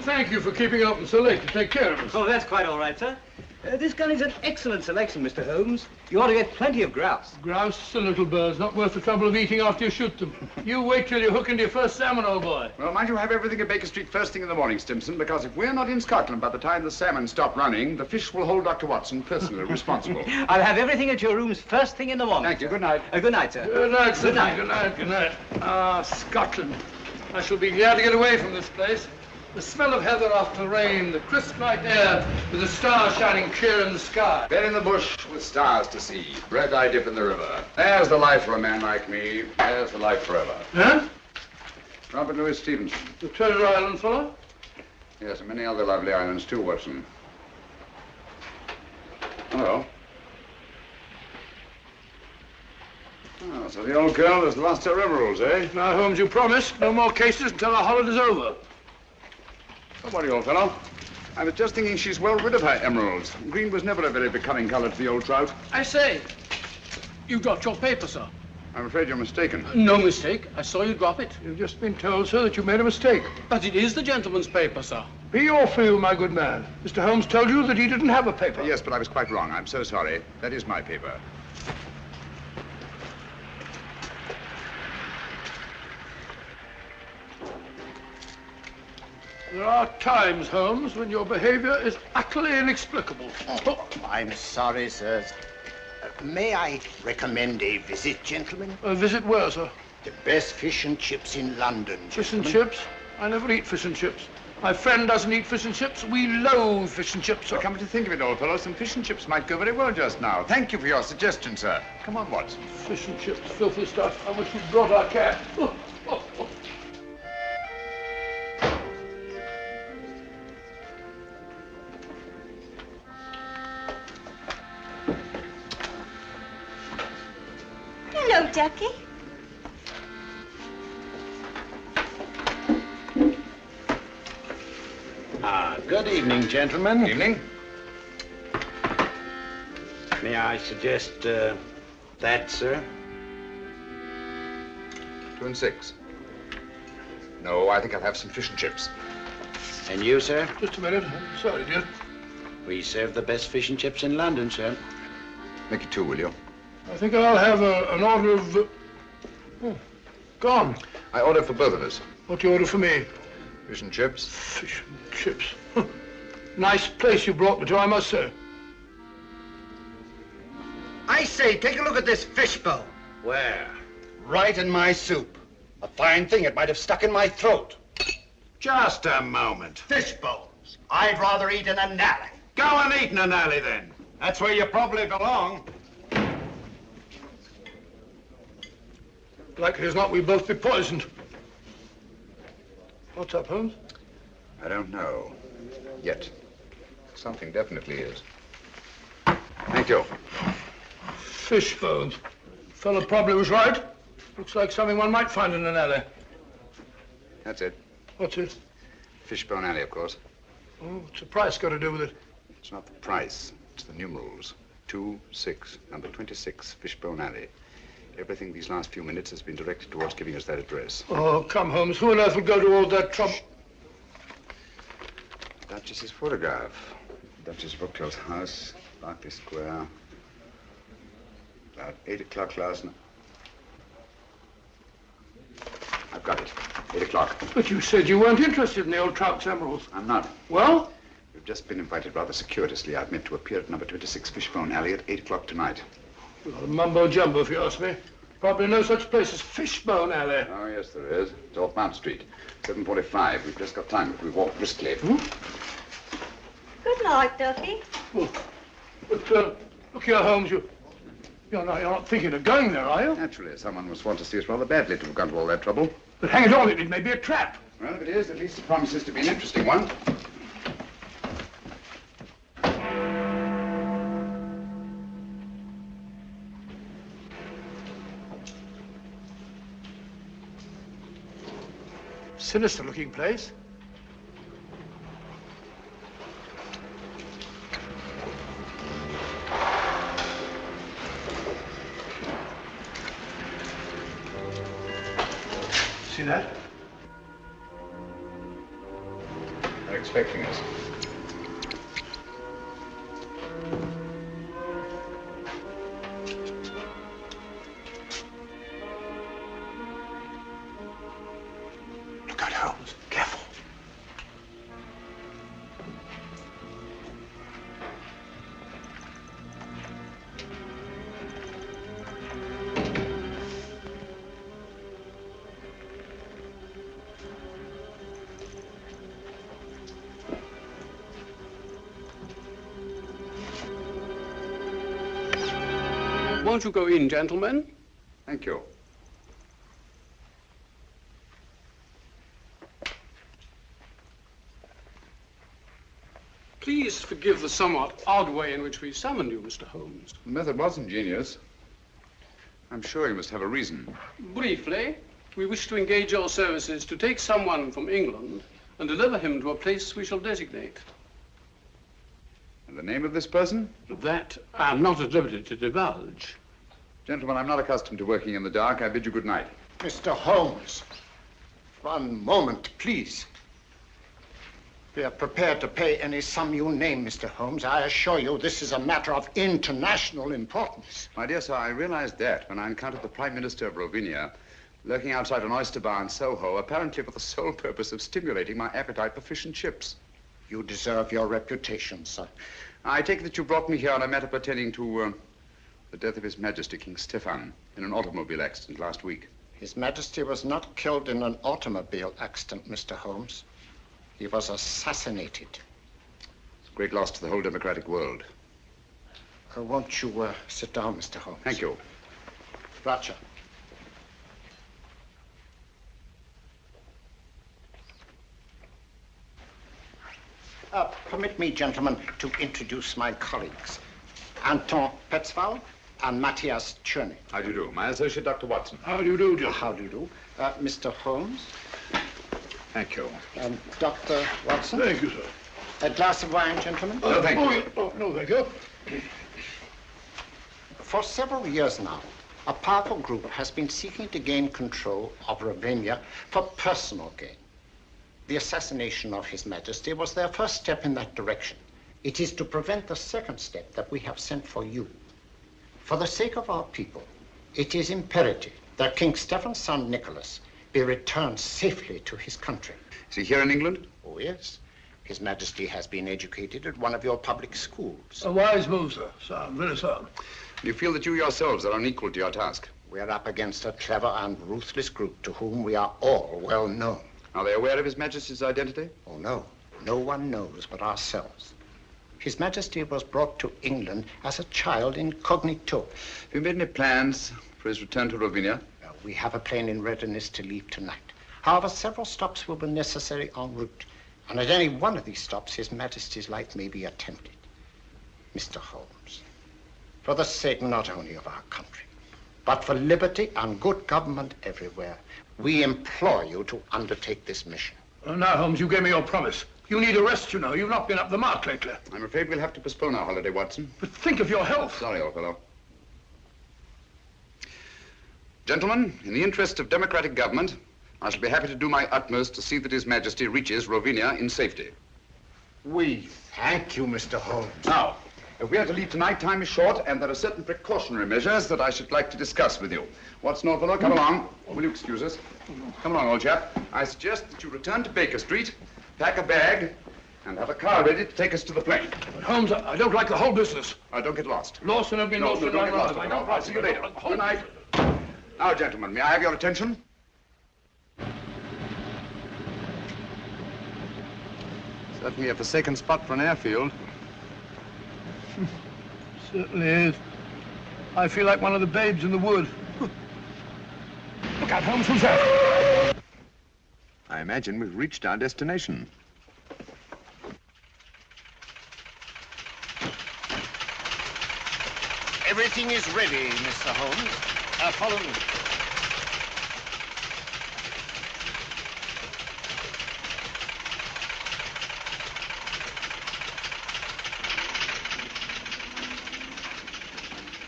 Thank you for keeping open so late to take care of us. Oh, that's quite all right, sir. This gun is an excellent selection, Mr. Holmes. You ought to get plenty of grouse. Grouse are little birds, not worth the trouble of eating after you shoot them. You wait till you hook into your first salmon, old boy. Well, mind you have everything at Baker Street first thing in the morning, Stimson, because if we're not in Scotland by the time the salmon stop running, the fish will hold Dr. Watson personally responsible. I'll have everything at your rooms first thing in the morning. Thank you. Good night. Good night, sir. Good night, sir. Good night. Good night. Good night. Ah, Scotland. I shall be glad to get away from this place. The smell of heather after rain, the crisp night air, with the stars shining clear in the sky. Bed in the bush with stars to see, bread I dip in the river. There's the life for a man like me. There's the life forever. Huh? Robert Louis Stevenson. The Treasure Island fellow? Yes, and many other lovely islands too, Watson. Hello. Oh, so the old girl has lost her emeralds, eh? Now, Holmes, you promised no more cases until our holiday's over. Don't worry, old fellow. I was just thinking she's well rid of her emeralds. Green was never a very becoming color to the old trout. I say, you dropped your paper, sir. I'm afraid you're mistaken. No mistake. I saw you drop it. You've just been told, sir, that you made a mistake. But it is the gentleman's paper, sir. Be your fool, my good man. Mr. Holmes told you that he didn't have a paper. Yes, but I was quite wrong. I'm so sorry. That is my paper. There are times, Holmes, when your behavior is utterly inexplicable. Oh, I'm sorry, sir. May I recommend a visit, gentlemen? A visit where, sir? The best fish and chips in London, Fish and gentlemen. chips? I never eat fish and chips. My friend doesn't eat fish and chips. We loathe fish and chips, sir. Come to think of it, old fellow, some fish and chips might go very well just now. Thank you for your suggestion, sir. Come on, Watson. Fish and chips, filthy stuff. I wish you'd brought our cat. Hello, Ducky. Good evening, gentlemen. Evening. May I suggest that, sir? 2 and 6. No, I think I'll have some fish and chips. And you, sir? Just a minute. I'm sorry, dear. We serve the best fish and chips in London, sir. Make it 2, will you? I think I'll have an order of... Oh, gone. I order for both of us. What do you order for me? Fish and chips. Fish and chips. Nice place you brought me to, I must say. I say, take a look at this fishbowl. Where? Right in my soup. A fine thing, it might have stuck in my throat. Just a moment. Fishbowls. I'd rather eat in an alley. Go and eat in an alley, then. That's where you probably belong. Likely as not, we'll both be poisoned. What's up, Holmes? I don't know. Yet. Something definitely is. Thank you. Fish bones. Fellow probably was right. Looks like something one might find in an alley. That's it. What's it? Fishbone Alley, of course. Oh, what's the price got to do with it? It's not the price. It's the numerals. 2, 6, number 26, Fishbone Alley. Everything these last few minutes has been directed towards giving us that address. Oh, come, Holmes. Who on earth would go to all that trouble? Duchess's photograph. Duchess Brookfield's house, Berkeley Square. About 8 o'clock last night. I've got it. 8 o'clock. But you said you weren't interested in the old trout's emeralds. I'm not. Well? We've just been invited rather circuitously. I've meant to appear at number 26 Fishbone Alley at 8 o'clock tonight. Well, mumbo jumbo, if you ask me. Probably no such place as Fishbone Alley. Oh, yes, there is. It's off Mount Street. 7:45. We've just got time if we walk briskly. Good night, Ducky. Oh, but, look here, Holmes, you're not thinking of going there, are you? Naturally, someone must want to see us rather badly to have gone to all that trouble. But hang it all, it may be a trap. Well, if it is, at least it promises to be an interesting one. Sinister-looking place. See that? They're expecting us. Look out, Holmes. Careful. Won't you go in, gentlemen? Thank you. Please forgive the somewhat odd way in which we summoned you, Mr. Holmes. The method was ingenious. I'm sure you must have a reason. Briefly, we wish to engage your services to take someone from England and deliver him to a place we shall designate. And the name of this person? That I am not at liberty to divulge. Gentlemen, I'm not accustomed to working in the dark. I bid you good night. Mr. Holmes, one moment, please. We are prepared to pay any sum you name, Mr. Holmes. I assure you this is a matter of international importance. My dear sir, I realized that when I encountered the Prime Minister of Rovinia lurking outside an oyster bar in Soho, apparently for the sole purpose of stimulating my appetite for fish and chips. You deserve your reputation, sir. I take it that you brought me here on a matter pertaining to the death of His Majesty King Stefan in an automobile accident last week. His Majesty was not killed in an automobile accident, Mr. Holmes. He was assassinated. It's a great loss to the whole democratic world. Won't you sit down, Mr. Holmes? Thank you. Roger. Permit me, gentlemen, to introduce my colleagues. Anton Petzval and Matthias Czerny. How do you do? My associate, Dr. Watson. How do you do, Joe? How do you do? Mr. Holmes. Thank you. Dr. Watson. Thank you, sir. A glass of wine, gentlemen? No, thank you. Oh, no, thank you. For several years now, a powerful group has been seeking to gain control of Rathbone for personal gain. The assassination of His Majesty was their first step in that direction. It is to prevent the second step that we have sent for you. For the sake of our people, it is imperative that King Stephen's son, Nicholas, be returned safely to his country. Is he here in England? Oh, yes. His Majesty has been educated at one of your public schools. A wise move, sir. Sound, very sound. Do you feel that you yourselves are unequal to your task? We're up against a clever and ruthless group to whom we are all well known. Are they aware of His Majesty's identity? Oh, no. No one knows but ourselves. His Majesty was brought to England as a child incognito. Have you made any plans for his return to Rathbone? We have a plane in readiness to leave tonight. However, several stops will be necessary en route. And at any one of these stops, His Majesty's life may be attempted. Mr. Holmes, for the sake not only of our country, but for liberty and good government everywhere, we implore you to undertake this mission. Now, Holmes, you gave me your promise. You need a rest, you know. You've not been up the mark lately. I'm afraid we'll have to postpone our holiday, Watson. But think of your health. Sorry, old fellow. Gentlemen, in the interest of democratic government, I shall be happy to do my utmost to see that His Majesty reaches Rathbone in safety. We thank you, Mr. Holmes. Now, if we are to leave tonight, time is short, and there are certain precautionary measures that I should like to discuss with you. Watson, old fellow, come along. Will you excuse us? Come along, old chap. I suggest that you return to Baker Street, pack a bag, and have a car ready to take us to the plane. But Holmes, I don't like the whole business. Don't get lost. Lost and have been lost. Don't get lost. I'll see you later. Good night. Now, gentlemen, may I have your attention? Certainly a forsaken spot for an airfield. Certainly is. I feel like one of the babes in the wood. Look out, Holmes, who's that? I imagine we've reached our destination. Everything is ready, Mr. Holmes. Follow me.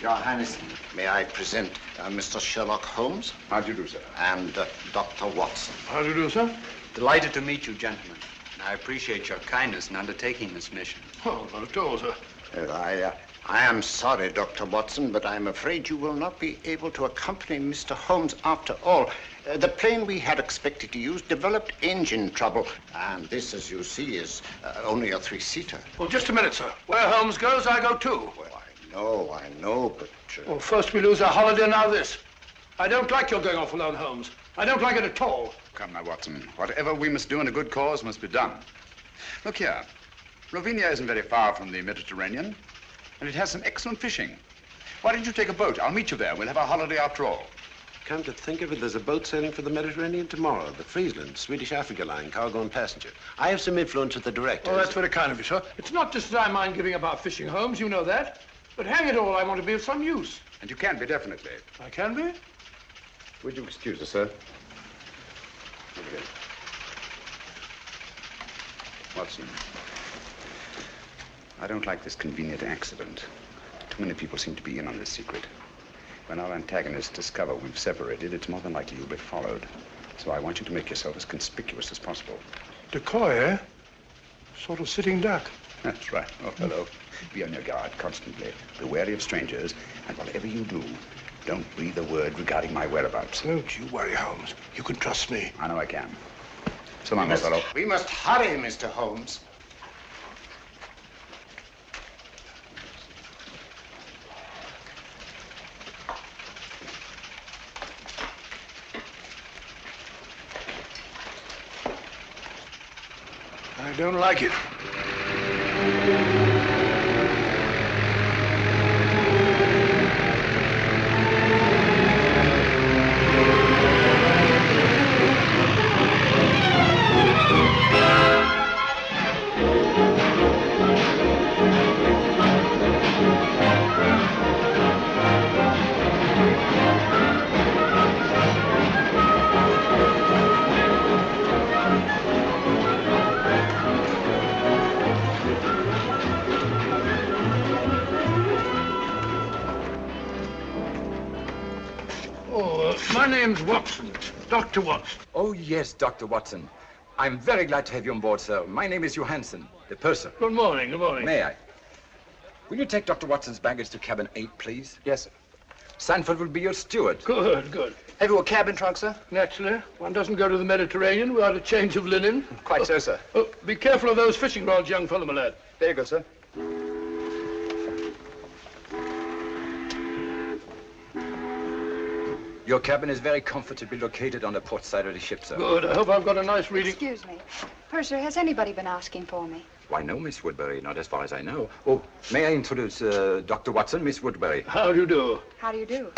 Your Highness, may I present Mr. Sherlock Holmes? How do you do, sir? And Dr. Watson. How do you do, sir? Delighted to meet you, gentlemen. I appreciate your kindness in undertaking this mission. Oh, not at all, sir. I am sorry, Dr. Watson, but I'm afraid you will not be able to accompany Mr. Holmes after all. The plane we had expected to use developed engine trouble, and this, as you see, is only a three-seater. Well, just a minute, sir. Where Holmes goes, I go too. Well, I know, but... Well, first we lose our holiday, now this. I don't like your going off alone, Holmes. I don't like it at all. Come now, Watson. Whatever we must do in a good cause must be done. Look here. Ravinia isn't very far from the Mediterranean, and it has some excellent fishing. Why don't you take a boat? I'll meet you there. We'll have our holiday after all. Come to think of it, there's a boat sailing for the Mediterranean tomorrow, the Friesland, Swedish Africa line, cargo and passenger. I have some influence with the director. Oh, that's very kind of you, sir. It's not just that I mind giving up our fishing, Holmes, you know that. But hang it all, I want to be of some use. And you can be, definitely. I can be? Would you excuse us, sir? Okay. Watson, I don't like this convenient accident. Too many people seem to be in on this secret. When our antagonists discover we've separated, it's more than likely you'll be followed. So I want you to make yourself as conspicuous as possible. Decoy, eh? Sort of sitting duck. That's right. Oh, hello. Be on your guard constantly. Be wary of strangers, and whatever you do, don't breathe a word regarding my whereabouts. Don't you worry, Holmes. You can trust me. I know I can. So long, old fellow. We must hurry, Mr. Holmes. I don't like it. My name's Watson, Dr. Watson. Oh, yes, Dr. Watson. I'm very glad to have you on board, sir. My name is Johansson, the purser. Good morning, good morning. May I? Will you take Dr. Watson's baggage to cabin 8, please? Yes, sir. Sanford will be your steward. Good, good. Have you a cabin trunk, sir? Naturally. One doesn't go to the Mediterranean without a change of linen. Quite so, sir. Oh, be careful of those fishing rods, young fellow, my lad. Very good, sir. Your cabin is very comfortably located on the port side of the ship, sir. Good. I hope I've got a nice reading. Excuse me. Purser, has anybody been asking for me? Why, no, Miss Woodbury, not as far as I know. Oh, may I introduce Dr. Watson, Miss Woodbury? How do you do? How do you do?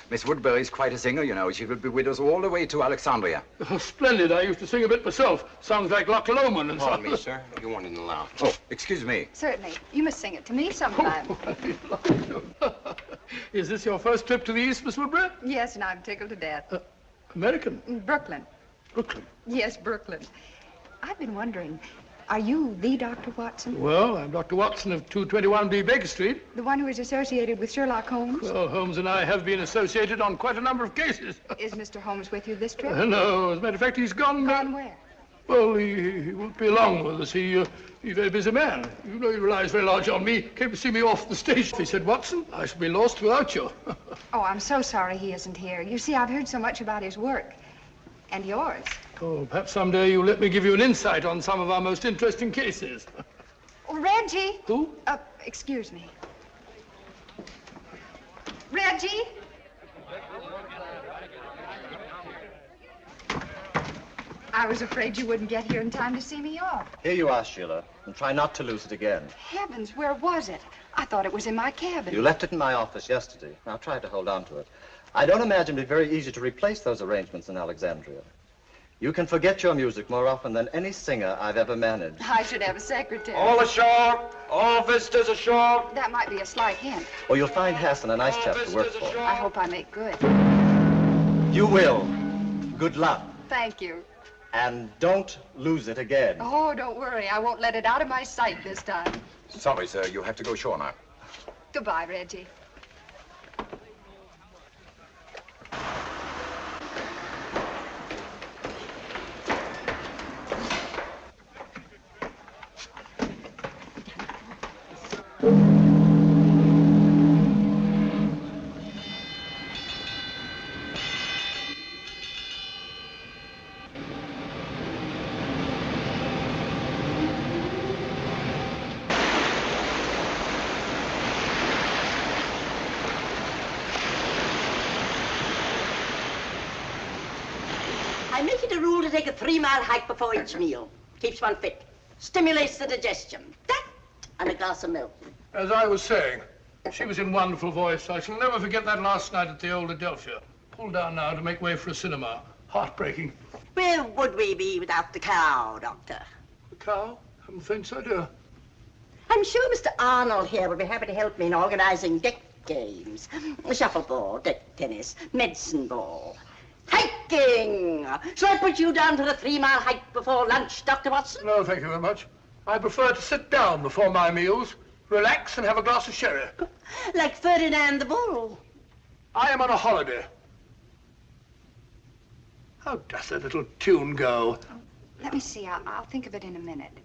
Miss Woodbury is quite a singer, you know. She will be with us all the way to Alexandria. Oh, splendid. I used to sing a bit myself. Sounds like Loch Lomond and so on. Pardon me, sir. You want in the lounge. Oh, excuse me. Certainly. You must sing it to me sometime. Is this your first trip to the East, Miss Woodbury? Yes, and I'm tickled to death. American? Brooklyn. Brooklyn? Yes, Brooklyn. I've been wondering, are you the Dr. Watson? Well, I'm Dr. Watson of 221B Baker Street. The one who is associated with Sherlock Holmes? Well, Holmes and I have been associated on quite a number of cases. Is Mr. Holmes with you this trip? No, as a matter of fact, he's gone... Gone where? Well, he won't be along with us. He's a very busy man. You know, he relies very large on me. Came to see me off the station. He said, Watson, I shall be lost without you. Oh, I'm so sorry he isn't here. You see, I've heard so much about his work. And yours. Oh, perhaps someday you'll let me give you an insight on some of our most interesting cases. Oh, Reggie. Who? Excuse me. Reggie? I was afraid you wouldn't get here in time to see me off. Here you are, Sheila, and try not to lose it again. Heavens, where was it? I thought it was in my cabin. You left it in my office yesterday. Now try to hold on to it. I don't imagine it'd be very easy to replace those arrangements in Alexandria. You can forget your music more often than any singer I've ever managed. I should have a secretary. All ashore! All visitors ashore! That might be a slight hint. Or you'll find Hassan a nice chap to work for. I hope I make good. You will. Good luck. Thank you. And don't lose it again. Oh, don't worry. I won't let it out of my sight this time. Sorry, sir. You have to go ashore now. Goodbye, Reggie. I make it a rule to take a 3-mile hike before each meal. Keeps one fit. Stimulates the digestion. That and a glass of milk. As I was saying, she was in wonderful voice. I shall never forget that last night at the old Adelphia. Pulled down now to make way for a cinema. Heartbreaking. Where would we be without the cow, Doctor? The cow? Haven't the faintest idea. I'm sure Mr. Arnold here would be happy to help me in organizing deck games. Shuffleboard, deck tennis, medicine ball. Hiking! Shall I put you down for a 3-mile hike before lunch, Dr. Watson? No, thank you very much. I prefer to sit down before my meals, relax and have a glass of sherry. Like Ferdinand the Bull. I am on a holiday. How does that little tune go? Let me see. I'll think of it in a minute.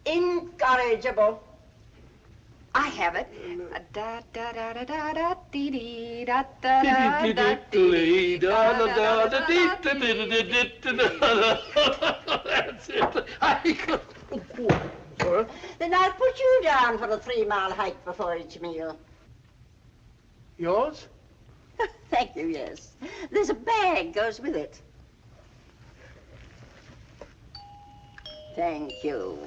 Incorrigible. I have it. Da da da da da da dee dee da da da da dee da da da da That's it. Sorry. Then I'll put you down for a 3-mile hike before each meal. Yours? Thank you, yes. There's a bag goes with it. Thank you.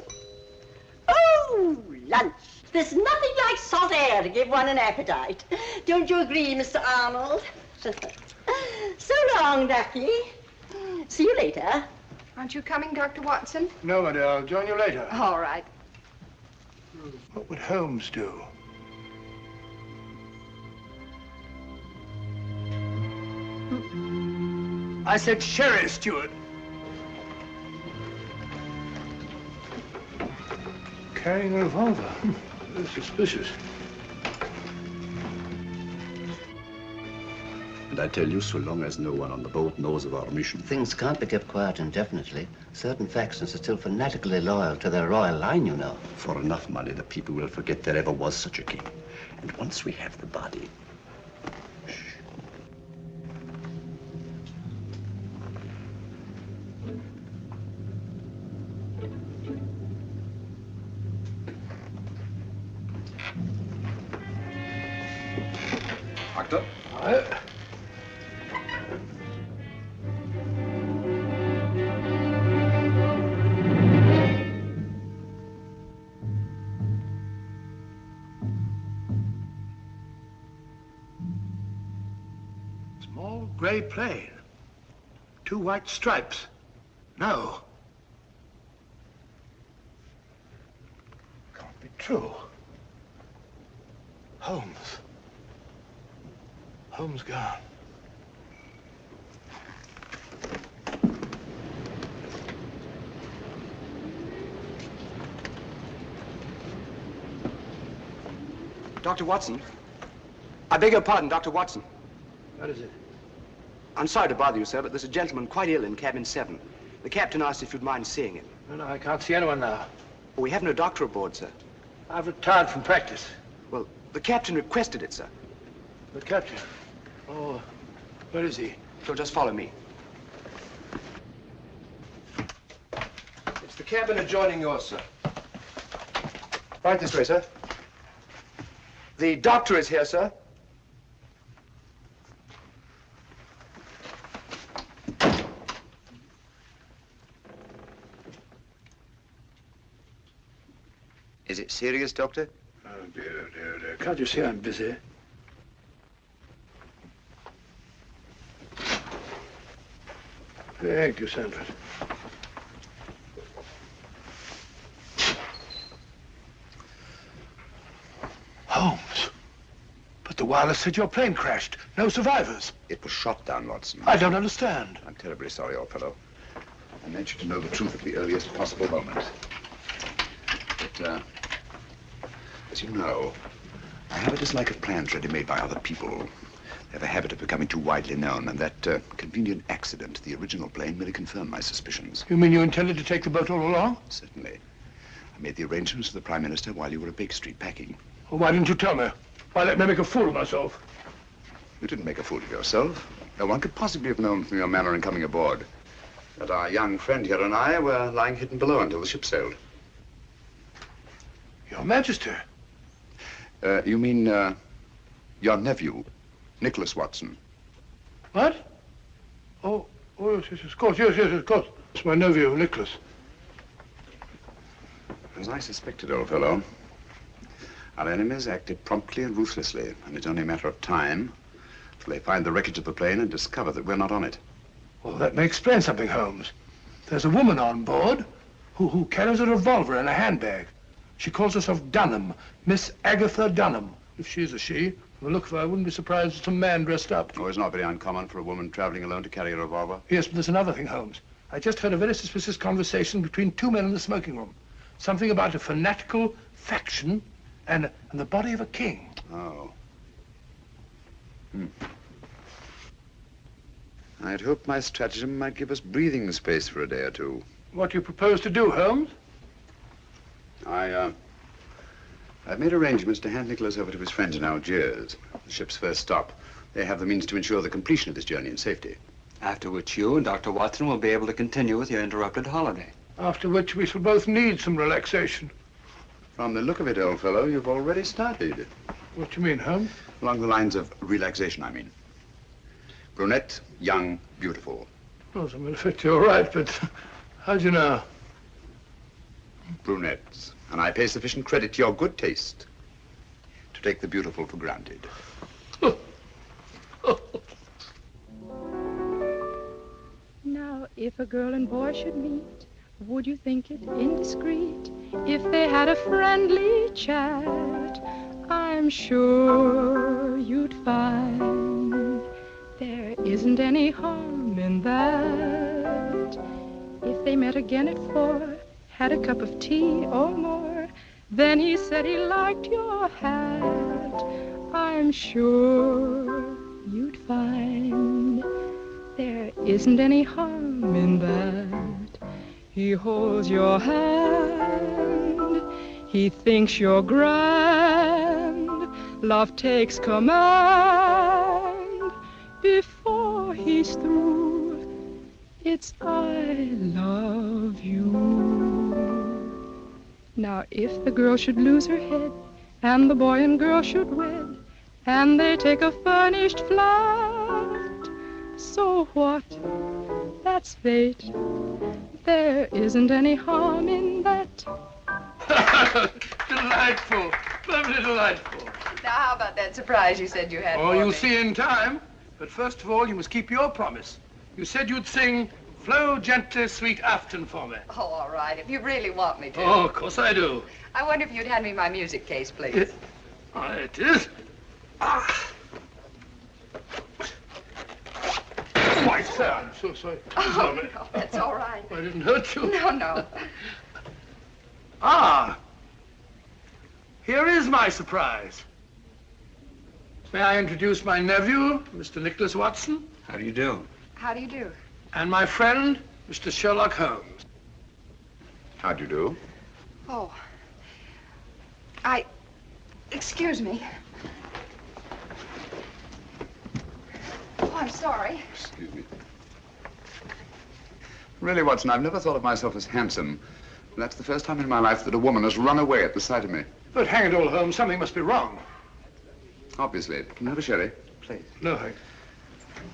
Oh, lunch. There's nothing like salt air to give one an appetite. Don't you agree, Mr. Arnold? So long, Ducky. See you later. Aren't you coming, Dr. Watson? No, my dear. I'll join you later. All right. What would Holmes do? I said sherry, Stewart. Carrying a revolver. Very suspicious. And I tell you, so long as no one on the boat knows of our mission. Things can't be kept quiet indefinitely. Certain factions are still fanatically loyal to their royal line, you know. For enough money, the people will forget there ever was such a king. And once we have the body... Doctor? Small gray plane. 2 white stripes. No. Can't be true. Holmes. Holmes gone. Dr. Watson. I beg your pardon, Dr. Watson. What is it? I'm sorry to bother you, sir, but there's a gentleman quite ill in cabin 7. The captain asked if you'd mind seeing him. No, I can't see anyone now. We have no doctor aboard, sir. I've retired from practice. Well, the captain requested it, sir. The captain? Oh, where is he? So just follow me. It's the cabin adjoining yours, sir. Right this way, sir. The doctor is here, sir. Is it serious, Doctor? Oh, dear, dear, dear. Can't you see I'm busy? Thank you, Sanford. Holmes. But the wireless said your plane crashed. No survivors. It was shot down, Watson. I don't understand. I'm terribly sorry, old fellow. I meant you to know the truth at the earliest possible moment. But, as you know, I have a dislike of plans ready-made by other people. They have a habit of becoming too widely known, and that convenient accident to the original plane merely confirmed my suspicions. You mean you intended to take the boat all along? Certainly. I made the arrangements with the Prime Minister while you were at Baker Street packing. Well, why didn't you tell me? Why let me make a fool of myself? You didn't make a fool of yourself. No one could possibly have known from your manner in coming aboard that our young friend here and I were lying hidden below until the ship sailed. Your Majesty. You mean, your nephew, Nicholas Watson. What? Oh, yes, of course, yes, of course. It's my nephew, Nicholas. As I suspected, old fellow, our enemies acted promptly and ruthlessly, and it's only a matter of time till they find the wreckage of the plane and discover that we're not on it. Well, that may explain something, Holmes. There's a woman on board who carries a revolver in a handbag. She calls herself Dunham, Miss Agatha Dunham. If she's a she, from the look of her, I wouldn't be surprised it's a man dressed up. Oh, it's not very uncommon for a woman traveling alone to carry a revolver. Yes, but there's another thing, Holmes. I just heard a very suspicious conversation between two men in the smoking room. Something about a fanatical faction and the body of a king. Oh. I'd hoped my stratagem might give us breathing space for a day or two. What do you propose to do, Holmes? I've made arrangements to hand Nicholas over to his friends in Algiers, the ship's first stop. They have the means to ensure the completion of this journey in safety. After which you and Dr. Watson will be able to continue with your interrupted holiday. After which we shall both need some relaxation. From the look of it, old fellow, you've already started. What do you mean, Holmes? Along the lines of relaxation, I mean. Brunette, young, beautiful. Oh, as a matter of fact, you're right, but how do you know? Brunettes. And I pay sufficient credit to your good taste to take the beautiful for granted. Now, if a girl and boy should meet, would you think it indiscreet if they had a friendly chat? I'm sure you'd find there isn't any harm in that. If they met again at 4, had a cup of tea or more, then he said he liked your hat, I'm sure you'd find there isn't any harm in that. He holds your hand, he thinks you're grand, love takes command. Before he's through, it's I love you. Now if the girl should lose her head, and the boy and girl should wed, and they take a furnished flat, so what? That's fate. There isn't any harm in that. Delightful. Perfectly delightful. Now, how about that surprise you said you had Oh, for you'll me? see in time. But first of all, you must keep your promise. You said you'd sing Flow Gently, Sweet Afton for me. Oh, all right, if you really want me to. Oh, of course I do. I wonder if you'd hand me my music case, please. It is. Why, sir, I'm so sorry. Oh, no, that's all right. I didn't hurt you. No, no. Here is my surprise. May I introduce my nephew, Mr. Nicholas Watson? How do you do? How do you do? And my friend, Mr. Sherlock Holmes. How do you do? Oh. Excuse me. Oh, I'm sorry. Excuse me. Really, Watson, I've never thought of myself as handsome. That's the first time in my life that a woman has run away at the sight of me. But hang it all, Holmes, something must be wrong. Obviously. Can I have a sherry? Please. No, Hank.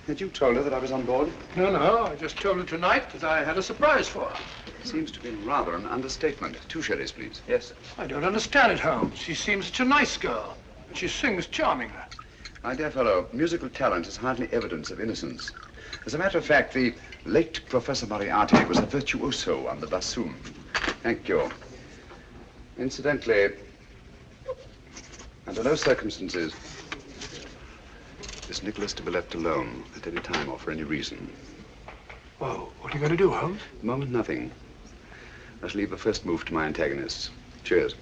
Had you told her that I was on board? No, I just told her tonight that I had a surprise for her. Seems to be rather an understatement. 2 sherries, please. Yes, sir. I don't understand it, Holmes. She seems such a nice girl. And she sings charmingly. My dear fellow, musical talent is hardly evidence of innocence. As a matter of fact, the late Professor Moriarty was a virtuoso on the bassoon. Thank you. Incidentally, under no circumstances is Nicholas to be left alone at any time or for any reason. Well, what are you going to do, Holmes? At the moment, nothing. I shall leave the first move to my antagonists. Cheers.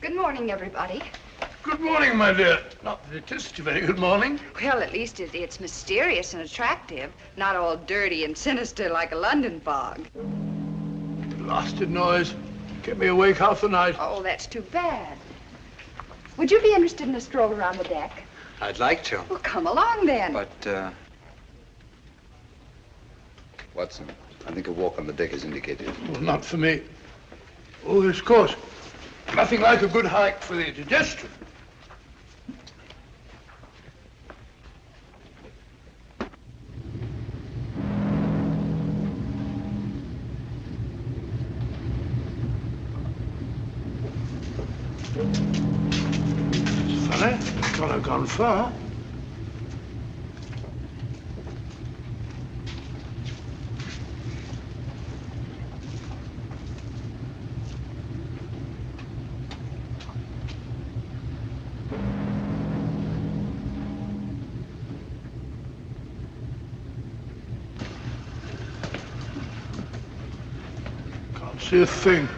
Good morning, everybody. Good morning, my dear. Not that it is such a very good morning. Well, at least it's mysterious and attractive, not all dirty and sinister like a London fog. Blasted noise. Kept me awake half the night. Oh, that's too bad. Would you be interested in a stroll around the deck? I'd like to. Well, come along then. But, Watson, I think a walk on the deck is indicated. Well, not for me. Oh, yes, of course. Nothing like a good hike for the digestion. It's funny. Thought I'd gone far. Can't see a thing.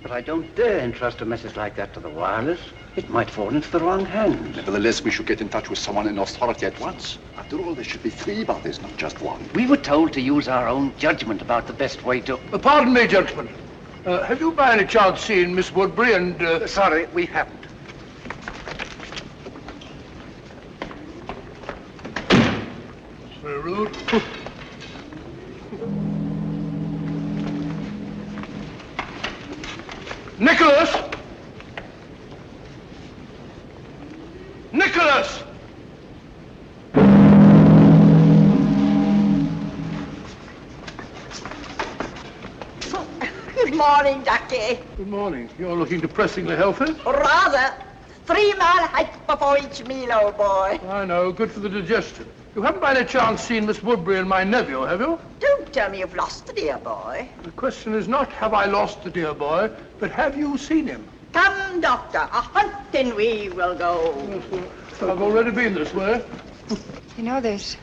But I don't dare entrust a message like that to the wireless. It might fall into the wrong hands. Nevertheless, we should get in touch with someone in authority at once. After all, there should be 3 about this, not just 1. We were told to use our own judgment about the best way to... Pardon me, gentlemen. Have you by any chance seen Miss Woodbury and... Sorry, we haven't. Very rude. Nicholas! Nicholas! Good morning, Ducky. Good morning. You're looking depressingly healthy. Rather. 3-mile hike before each meal, old boy. I know. Good for the digestion. You haven't by any chance seen Miss Woodbury and my nephew, have you? Don't tell me you've lost the dear boy. The question is not, have I lost the dear boy, but have you seen him? Come, Doctor, a hunting we will go. I've already been this way. You know, there's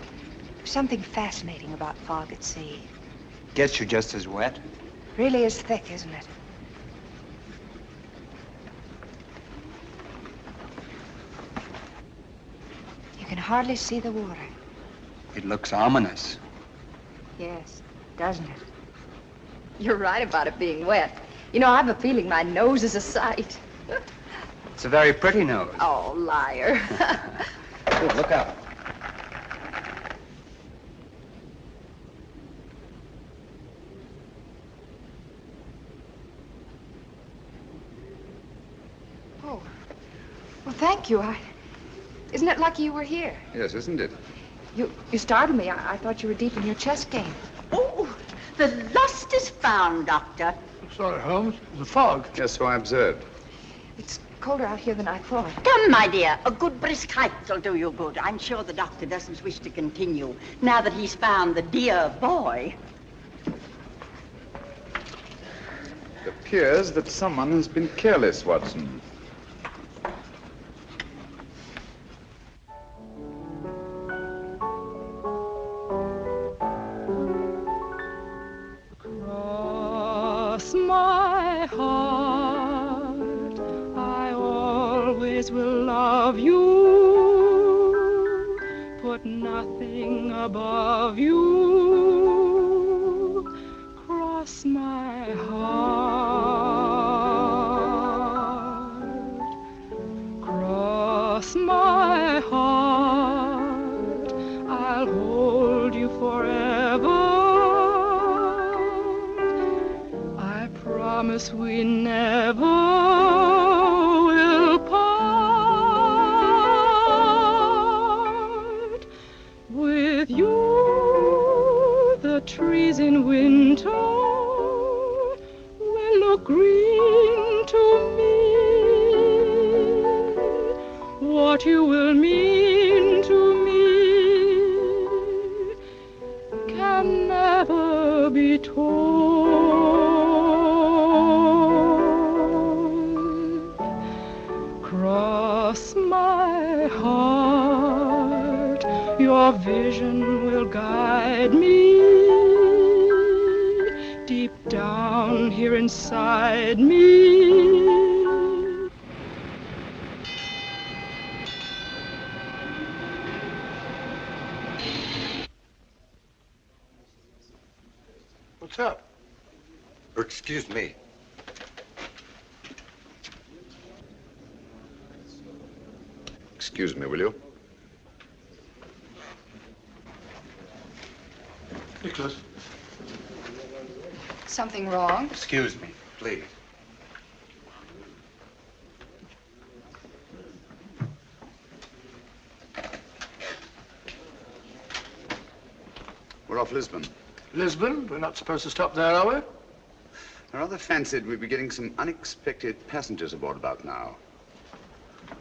something fascinating about fog at sea. Gets you just as wet. Really is thick, isn't it? You can hardly see the water. It looks ominous. Yes, doesn't it? You're right about it being wet. You know, I've a feeling my nose is a sight. It's a very pretty nose. Oh, liar. Oh, look out. Oh, well, thank you. Isn't it lucky you were here? Yes, isn't it? You startled me. I thought you were deep in your chess game. Oh, the lost is found, Doctor. Sorry, Holmes. The fog. Yes, so I observed. It's colder out here than I thought. Come, my dear. A good brisk hike will do you good. I'm sure the doctor doesn't wish to continue now that he's found the dear boy. It appears that someone has been careless, Watson. My heart, I always will love you, put nothing above you, cross my heart, cross my heart, promise we never will part. With you, the trees in winter will look green to me. What you will mean to me can never be told. Cross my heart, your vision will guide me deep down here inside me. What's up? Excuse me. Excuse me, will you? Nicholas. Something wrong? Excuse me, please. We're off Lisbon. Lisbon? We're not supposed to stop there, are we? I rather fancied we'd be getting some unexpected passengers aboard about now.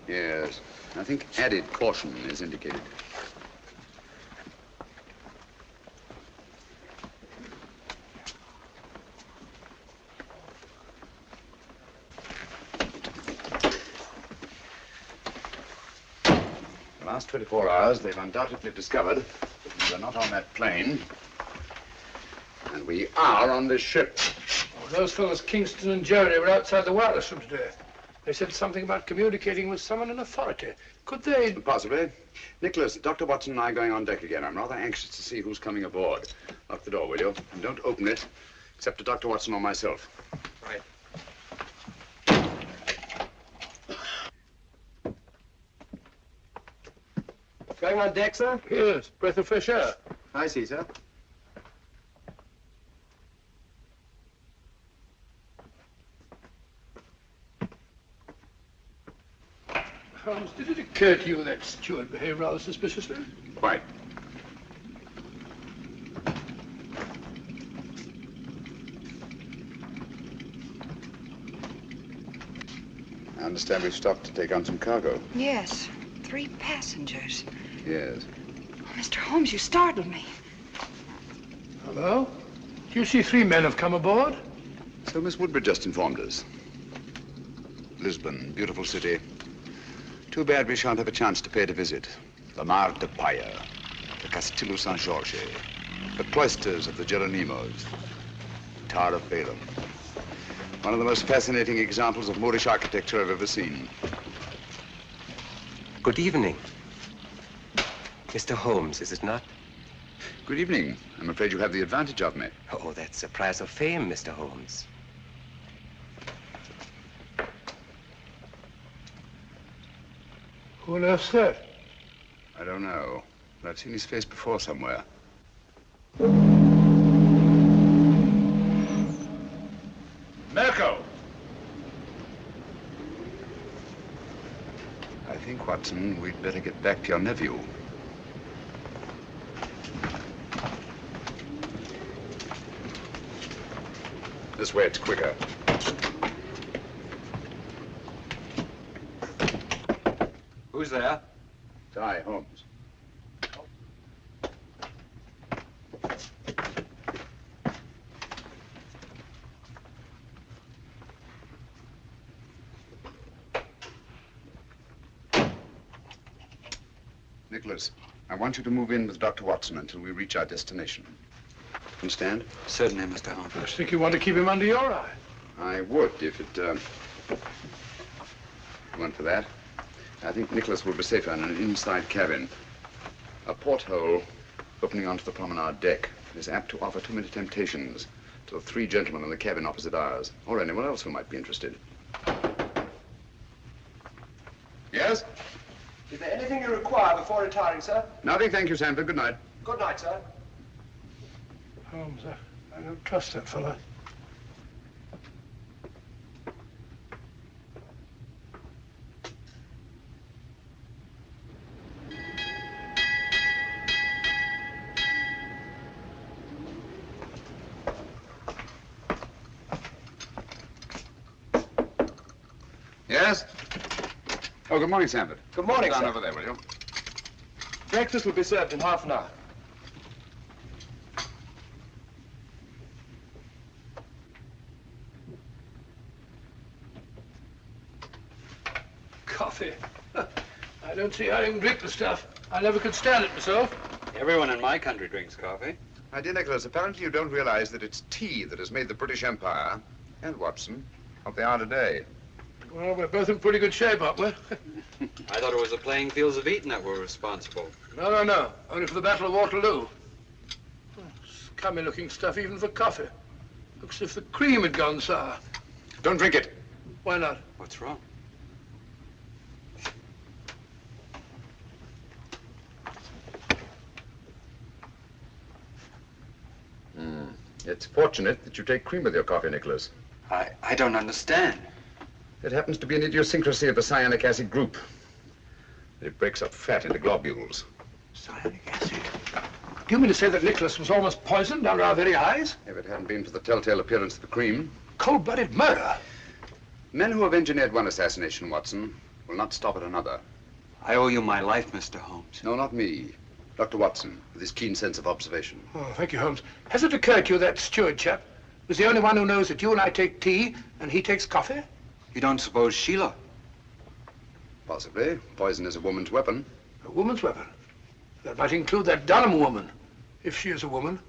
Yes, I think added caution is indicated. The last 24 hours, they've undoubtedly discovered we're not on that plane, and we are on this ship. Oh, those fellows, Kingston and Jerry, were outside the wireless room today. They said something about communicating with someone in authority. Could they? Possibly. Nicholas, Dr. Watson and I are going on deck again. I'm rather anxious to see who's coming aboard. Lock the door, will you? And don't open it, except to Dr. Watson or myself. Right. Going on deck, sir? Yes, breath of fresh air. I see, sir. Holmes, did it occur to you that steward behaved rather suspiciously? Quite. I understand we've stopped to take on some cargo. Yes, 3 passengers. Yes. Oh, Mr. Holmes, you startled me. Hello? Do you see 3 men have come aboard? So Miss Woodbridge just informed us. Lisbon, beautiful city. Too bad we shan't have a chance to pay it a visit. The Mar de Paya, the Castillo San Jorge, the cloisters of the Geronimos, Tower of Basil. One of the most fascinating examples of Moorish architecture I've ever seen. Good evening. Mr. Holmes, is it not? Good evening. I'm afraid you have the advantage of me. Oh, that's a prize of fame, Mr. Holmes. Who on earth's that? I don't know, but I've seen his face before somewhere. Mirko! I think, Watson, we'd better get back to your nephew. This way, it's quicker. Who's there? It's I, Holmes. Nicholas, I want you to move in with Dr. Watson until we reach our destination. Understand? Certainly, Mr. Holmes. I think you want to keep him under your eye. I would, if it weren't for that. I think Nicholas will be safer in an inside cabin. A porthole opening onto the promenade deck is apt to offer too many temptations to the 3 gentlemen in the cabin opposite ours, or anyone else who might be interested. Yes? Is there anything you require before retiring, sir? Nothing, thank you, Sanford. Good night. Good night, sir. Holmes, I don't trust that fella. Oh, good morning, Sanford. Good morning, Down sir. over there, will you? Breakfast will be served in half an hour. Coffee. I don't see how you can drink the stuff. I never could stand it myself. Everyone in my country drinks coffee. My dear Nicholas, apparently you don't realize that it's tea that has made the British Empire, and Watson, what they are today. Well, we're both in pretty good shape, aren't we? I thought it was the playing fields of Eton that were responsible. No. Only for the Battle of Waterloo. Scummy looking stuff even for coffee. Looks as if the cream had gone sour. Don't drink it. Why not? What's wrong? It's fortunate that you take cream with your coffee, Nicholas. I don't understand. It happens to be an idiosyncrasy of the cyanic acid group. It breaks up fat into globules. Cyanic acid? Do you mean to say that Nicholas was almost poisoned under our very eyes? If it hadn't been for the telltale appearance of the cream. Cold-blooded murder? Men who have engineered one assassination, Watson, will not stop at another. I owe you my life, Mr. Holmes. No, not me. Dr. Watson, with his keen sense of observation. Oh, thank you, Holmes. Has it occurred to you that steward chap was the only one who knows that you and I take tea and he takes coffee? You don't suppose Sheila? Possibly. Poison is a woman's weapon. A woman's weapon? That might include that Dunham woman, if she is a woman.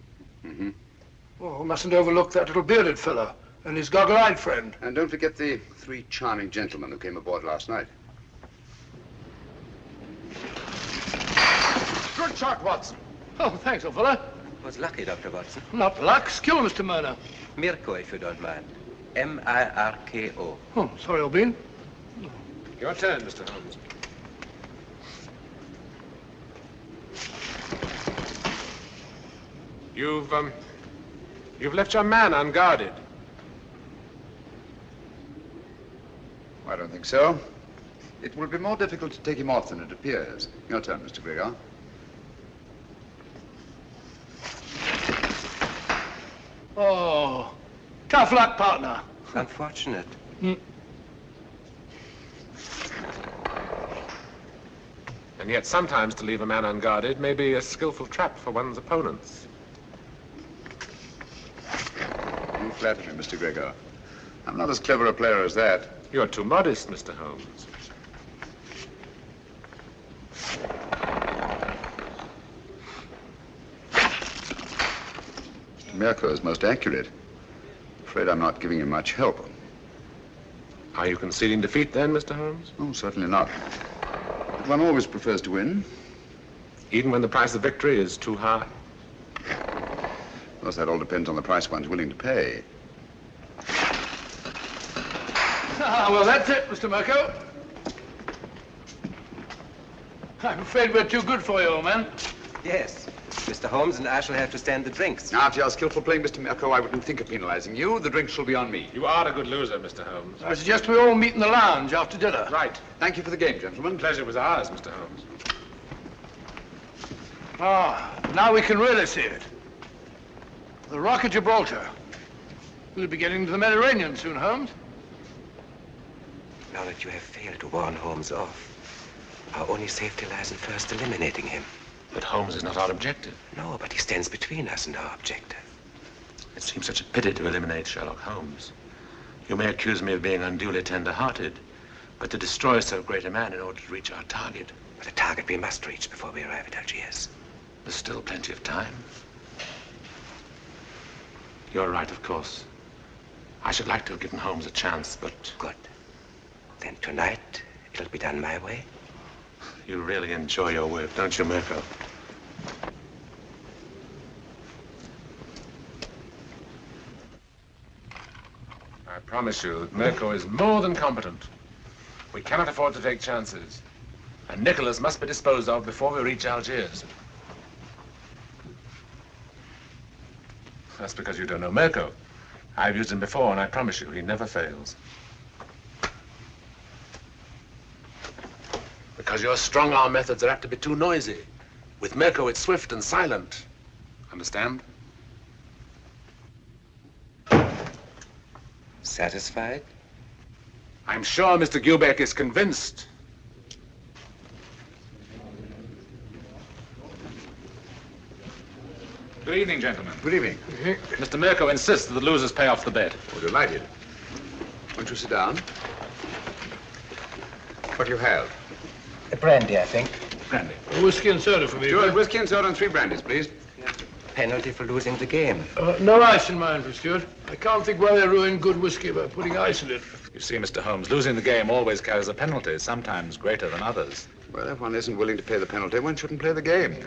Mm-hmm. Oh, we mustn't overlook that little bearded fellow and his goggle-eyed friend. And don't forget the 3 charming gentlemen who came aboard last night. Good shot, Watson. Oh, thanks, old fella. Was lucky, Dr. Watson. Not luck. Skill, Mr. Murner. Mirko, if you don't mind. M-I-R-K-O. Oh, sorry, old bean. Your turn, Mr. Holmes. You've left your man unguarded. I don't think so. It will be more difficult to take him off than it appears. Your turn, Mr. Gregor. Oh, tough luck, partner. Unfortunate. Mm. And yet sometimes to leave a man unguarded may be a skillful trap for one's opponents. You flatter me, Mr. Gregor. I'm not as clever a player as that. You're too modest, Mr. Holmes. Mirko is most accurate. Afraid I'm not giving him much help. Are you conceding defeat then, Mr. Holmes? Oh, certainly not. But one always prefers to win. Even when the price of victory is too high? Of course, that all depends on the price one's willing to pay. Ah, well, that's it, Mr. Mirko. I'm afraid we're too good for you, old man. Yes. Mr. Holmes and I shall have to stand the drinks. After your skillful playing, Mr. Mirko, I wouldn't think of penalizing you. The drinks shall be on me. You are a good loser, Mr. Holmes. I suggest we all meet in the lounge after dinner. Right. Thank you for the game, gentlemen. Pleasure was ours, Mr. Holmes. Ah, now we can really see it. The Rock of Gibraltar. We'll be getting to the Mediterranean soon, Holmes. Now that you have failed to warn Holmes off, our only safety lies in first eliminating him. But Holmes is not our objective. No, but he stands between us and our objective. It seems such a pity to eliminate Sherlock Holmes. You may accuse me of being unduly tender-hearted, but to destroy so great a man in order to reach our target. But a target we must reach before we arrive at Algiers. There's still plenty of time. You're right, of course. I should like to have given Holmes a chance, but... Good. Then tonight, it'll be done my way. You really enjoy your work, don't you, Mirko? I promise you that Mirko is more than competent. We cannot afford to take chances. And Nicholas must be disposed of before we reach Algiers. That's because you don't know Mirko. I've used him before, and I promise you, he never fails. Because your strong-arm methods are apt to be too noisy. With Mirko, it's swift and silent. Understand? Satisfied? I'm sure Mr. Gilbeck is convinced. Good evening, gentlemen. Good evening. Mr. Mirko insists that the losers pay off the bet. Oh, delighted. Won't you sit down? What do you have? A brandy, I think. Brandy. A whiskey and soda for me. George, whiskey and soda and 3 brandies, please. Penalty for losing the game. No ice in mine, Stewart. I can't think why they ruin good whiskey by putting ice in it. You see, Mr. Holmes, losing the game always carries a penalty, sometimes greater than others. Well, if one isn't willing to pay the penalty, one shouldn't play the game.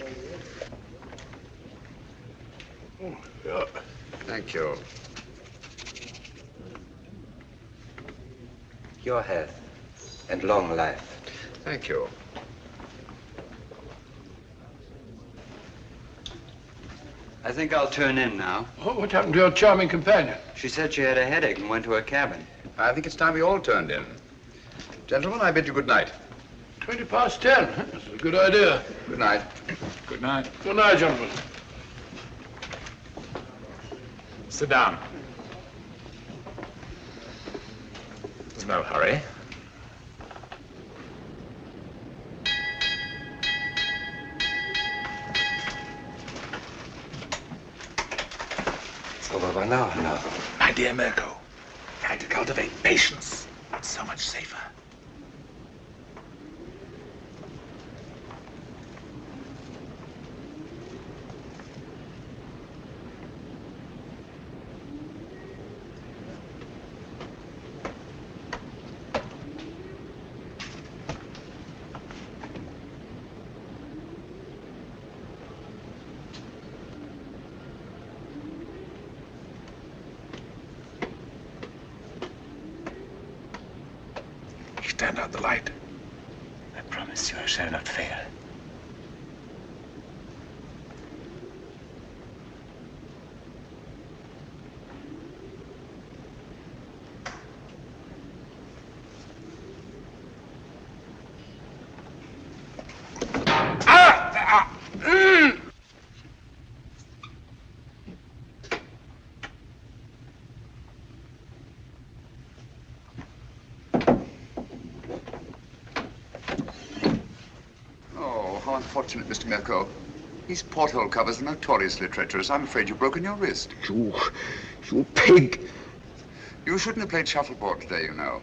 Oh, yeah. Thank you. Your health and long life. Thank you. I think I'll turn in now. Oh, what happened to your charming companion? She said she had a headache and went to her cabin. I think it's time we all turned in. Gentlemen, I bid you good night. 20 past 10. That's a good idea. Good night. Good night. Good night, gentlemen. Sit down. There's no hurry. It's over by now. My dear Mirko, try to cultivate patience. It's so much safer. Stand out the light. I promise you I shall not fail. Unfortunate, Mr. Mirko. These porthole covers are notoriously treacherous. I'm afraid you've broken your wrist. You pig! You shouldn't have played shuffleboard today, you know.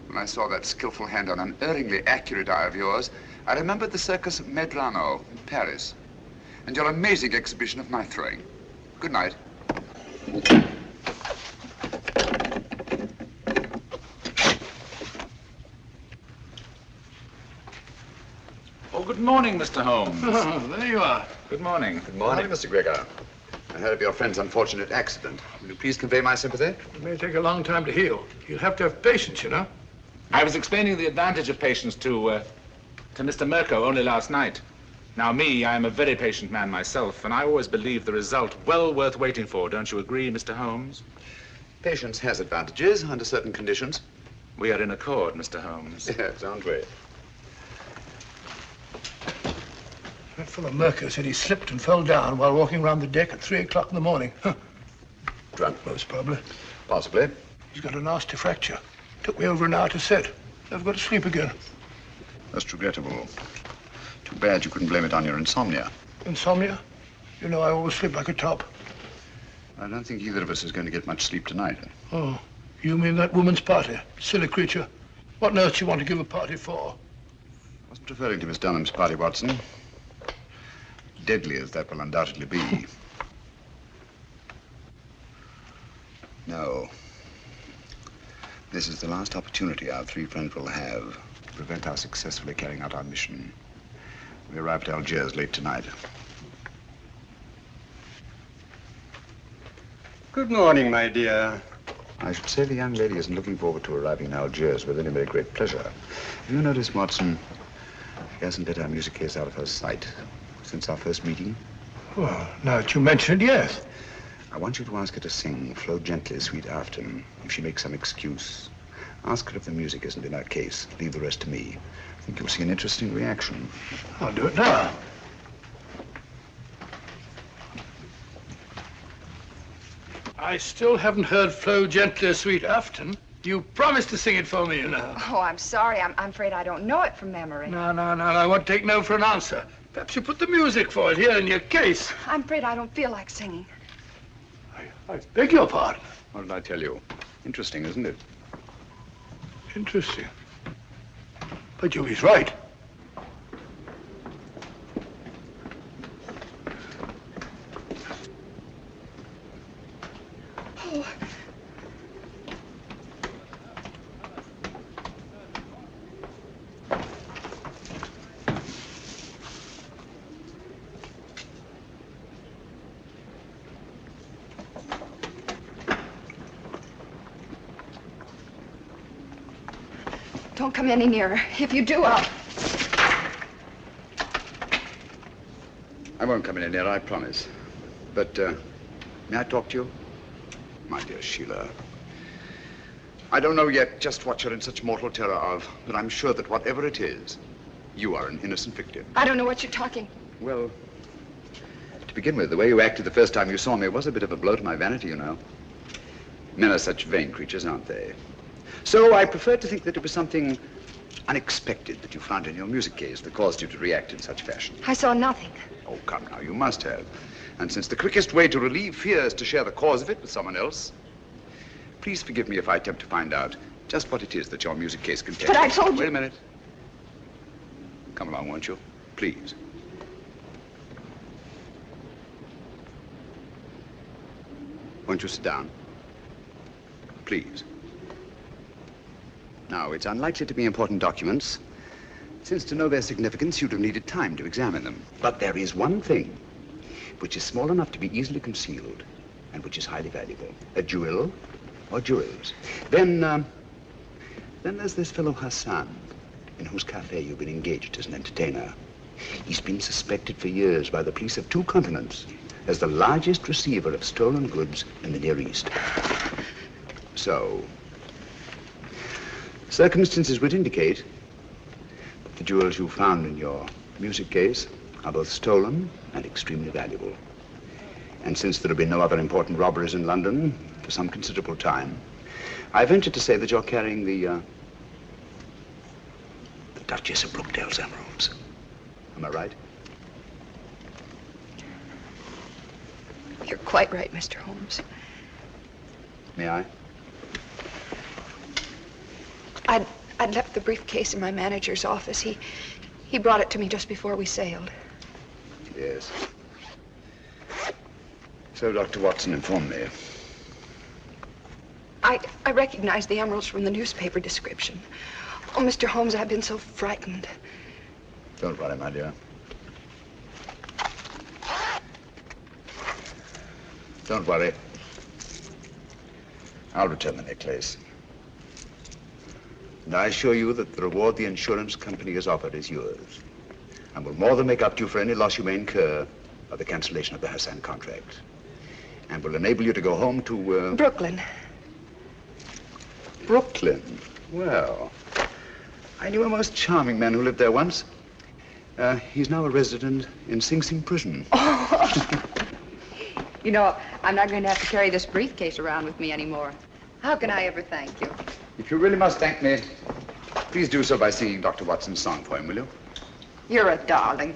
When I saw that skillful hand on an erringly accurate eye of yours, I remembered the circus Medrano in Paris and your amazing exhibition of knife throwing. Good night. Good morning, Mr. Holmes. Oh, there you are. Good morning. Good morning, Mr. Gregor. I heard of your friend's unfortunate accident. Will you please convey my sympathy? It may take a long time to heal. You'll have to have patience, you know. I was explaining the advantage of patience to Mr. Mirko only last night. Now, I am a very patient man myself, and I always believe the result well worth waiting for. Don't you agree, Mr. Holmes? Patience has advantages under certain conditions. We are in accord, Mr. Holmes. Yes, aren't we? That fellow Mirko said he slipped and fell down while walking around the deck at 3 o'clock in the morning. Drunk, most probably. Possibly. He's got a nasty fracture. Took me over an hour to set. Never got to sleep again. That's regrettable. Too bad you couldn't blame it on your insomnia. Insomnia? You know I always sleep like a top. I don't think either of us is going to get much sleep tonight. Oh, you mean that woman's party? Silly creature. What on earth do you want to give a party for? I wasn't referring to Miss Dunham's party, Watson. Deadly as that will undoubtedly be. No. This is the last opportunity our 3 friends will have to prevent our successfully carrying out our mission. We arrive at Algiers late tonight. Good morning, my dear. I should say the young lady isn't looking forward to arriving in Algiers with any very great pleasure. Have you noticed, Watson, she hasn't let our music case out of her sight since our first meeting? Well, now that you mention it, yes. I want you to ask her to sing Flow Gently, Sweet Afton. If she makes some excuse, ask her if the music isn't in her case. Leave the rest to me. I think you'll see an interesting reaction. I'll do it now. I still haven't heard Flow Gently, Sweet Afton. You promised to sing it for me, you know. Oh, I'm sorry. I'm afraid I don't know it from memory. No, I won't take no for an answer. Perhaps you put the music for it here in your case. I'm afraid I don't feel like singing. I beg your pardon. What did I tell you? Interesting, isn't it? Interesting. But he's right. Oh. Don't come any nearer. If you do, I'll... I won't come any nearer, I promise. But, may I talk to you? My dear Sheila, I don't know yet just what you're in such mortal terror of, but I'm sure that whatever it is, you are an innocent victim. I don't know what you're talking. Well, to begin with, the way you acted the first time you saw me was a bit of a blow to my vanity, you know. Men are such vain creatures, aren't they? So I prefer to think that it was something unexpected that you found in your music case that caused you to react in such fashion. I saw nothing. Oh, come now, you must have. And since the quickest way to relieve fear is to share the cause of it with someone else, please forgive me if I attempt to find out just what it is that your music case contains. But I told you... Wait a minute. Come along, won't you? Please. Won't you sit down? Please. Now, it's unlikely to be important documents, since to know their significance, you'd have needed time to examine them. But there is one thing which is small enough to be easily concealed and which is highly valuable. A jewel or jewels. Then there's this fellow Hassan, in whose cafe you've been engaged as an entertainer. He's been suspected for years by the police of 2 continents as the largest receiver of stolen goods in the Near East. So, circumstances would indicate that the jewels you found in your music case are both stolen and extremely valuable. And since there have been no other important robberies in London for some considerable time, I venture to say that you're carrying the Duchess of Brookdale's emeralds. Am I right? You're quite right, Mr. Holmes. May I? I'd left the briefcase in my manager's office. He brought it to me just before we sailed. Yes. So Dr. Watson informed me. I recognized the emeralds from the newspaper description. Oh, Mr. Holmes, I've been so frightened. Don't worry, my dear. Don't worry. I'll return the necklace. And I assure you that the reward the insurance company has offered is yours, and will more than make up to you for any loss you may incur by the cancellation of the Hassan contract, and will enable you to go home to, Brooklyn. Brooklyn? Well, I knew a most charming man who lived there once. He's now a resident in Sing Sing prison. You know, I'm not going to have to carry this briefcase around with me anymore. How can I ever thank you? If you really must thank me, please do so by singing Dr. Watson's song for him, will you? You're a darling.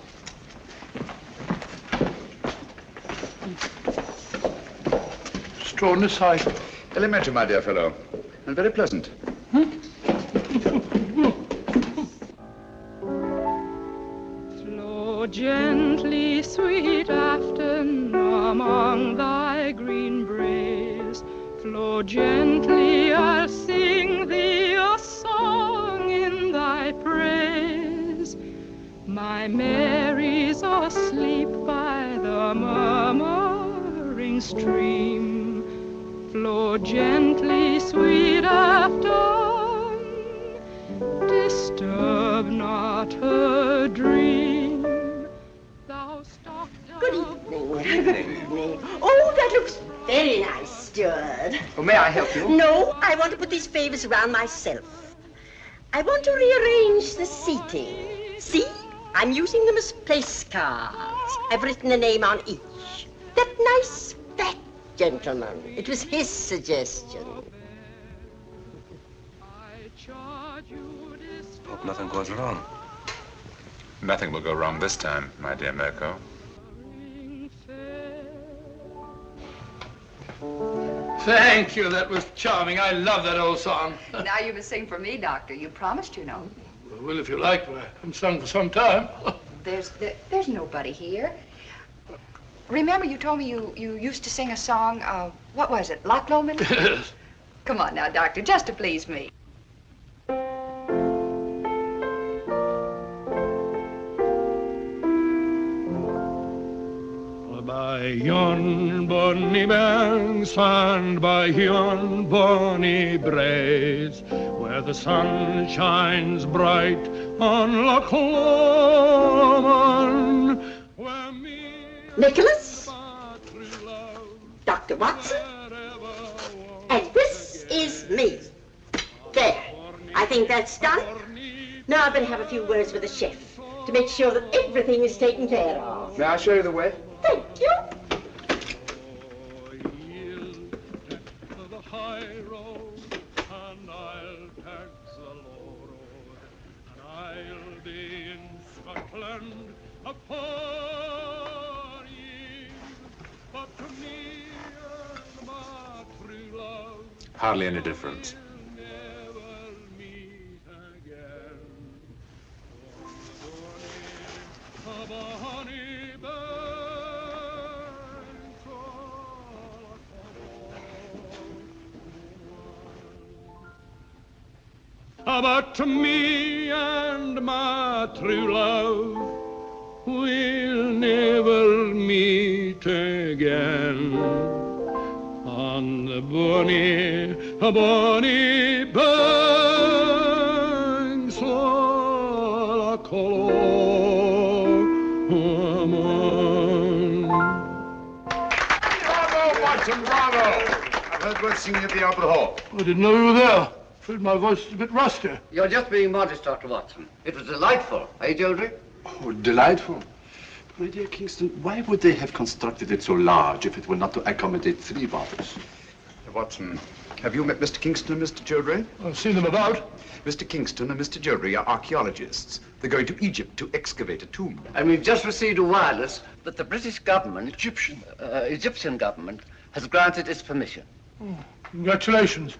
Straw in the side. Elementary, my dear fellow, and very pleasant. Flow gently, sweet Afton, among thy green braes. Flow gently, I'll sing thee a song in thy praise. My Mary's asleep by the murmuring stream. Flow gently, sweet Afton, disturb not her dream. Thou stalk Good evening. Good evening. Oh, that looks very nice, steward. Oh, may I help you? No, I want to put these favors around myself. I want to rearrange the seating. See? I'm using them as place cards. I've written a name on each. That nice fat gentleman. It was his suggestion. Hope nothing goes wrong. Nothing will go wrong this time, my dear Mirko. Thank you. That was charming. I love that old song. Now you must sing for me, Doctor. You promised, you know. Well, if you like, I haven't sung for some time. There's nobody here. Remember you told me you used to sing a song, what was it, Loch Lomond? Yes. Come on now, Doctor, just to please me. By yon bonny banks and by yon bonny braes, where the sun shines bright on Loch Lomond, Nicholas, Dr. Watson, and this is me. There, I think that's done. Now I better have a few words with the chef to make sure that everything is taken care of. May I show you the way? Thank you. Hardly any difference. But me and my true love will never meet again on the bonny banks of Loch Lomond. Bravo, Watson, bravo! I've heard worth singing at the Opera Hall. I didn't know you were there. Afraid my voice is a bit rusty. You're just being modest, Dr. Watson. It was delightful, eh, Georgie? Oh, delightful. My dear Kingston, why would they have constructed it so large if it were not to accommodate 3 bottles? Watson, have you met Mr. Kingston and Mr. Jodrey? I've seen them about. Mr. Kingston and Mr. Jodrey are archaeologists. They're going to Egypt to excavate a tomb. And we've just received a wireless that the British government, Egyptian government, has granted its permission. Oh, congratulations,